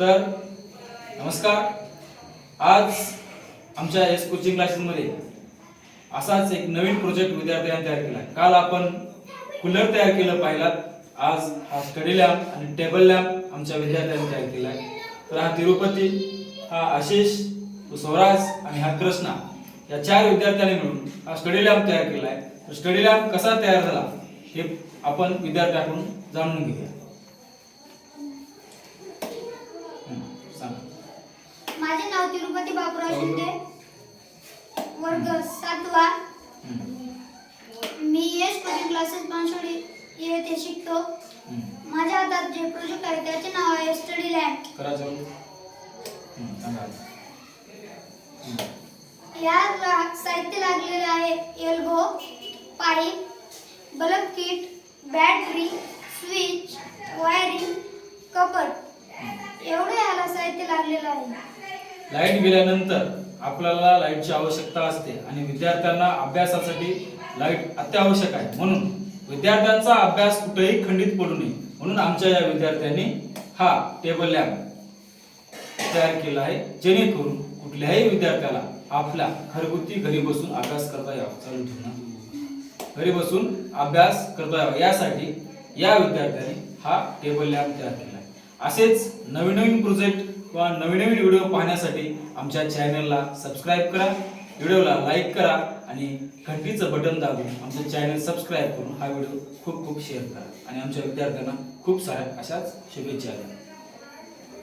तर नमस्कार. आज आमच्या एस कोचिंग क्लासेसमध्ये असाच एक नवीन प्रोजेक्ट विद्यार्थ्यांनी तयार केला. काल आपण कूलर तयार केलं पाहिलात. आज हा स्टडी लॅम्प आणि टेबल लॅम्प आमच्या विद्यार्थ्यांनी तयार केला आहे. तर हा तिरुपती, हा आशिष, स्वराज आणि हा कृष्णा या 4 विद्यार्थ्यांनी मिळून हा स्टडी लॅम्प तयार केला आहे. स्टडी लॅम्प कसा तयार झाला हे आपण विद्यार्थ्यांकडून जाणून घेऊया. माझे नाव तिरुपती बापूराव शिंदे, वर्ग 7वा. मी एस कोचिंग क्लासेस पानसोडी येथे शिकतो. माझ्या हातात जे प्रोजेक्ट आहे त्याचे नाव आहे स्टडी लॅम्प. या साहित्य लागलेले आहे elbow, pipe, bulb kit, battery, switch, wiring, कपड एवढे याला साहित्य लागलेलं आहे. लाईट गेल्यानंतर आपल्याला लाईटची आवश्यकता असते आणि विद्यार्थ्यांना अभ्यासासाठी लाईट अत्यावश्यक आहे. म्हणून विद्यार्थ्यांचा अभ्यास कुठेही खंडित पडू नये म्हणून आमच्या या विद्यार्थ्यांनी हा टेबल लॅम्प तयार केला आहे, जेणेकरून कुठल्याही विद्यार्थ्याला आपल्या घरगुती घरी बसून अभ्यास करता यावा. चालू ठेवून घरी बसून अभ्यास करता यावा यासाठी या विद्यार्थ्यांनी हा टेबल लॅम्प तयार केला आहे. असेच नवीन प्रोजेक्ट किंवा नवीन व्हिडिओ पाहण्यासाठी आमच्या चॅनलला सबस्क्राईब करा, व्हिडिओला लाईक करा आणि घंटीचं बटन दाबून आमचं चॅनल सबस्क्राईब करून हा व्हिडिओ खूप शेअर करा आणि आमच्या विद्यार्थ्यांना खूप साऱ्या अशाच शुभेच्छा द्या.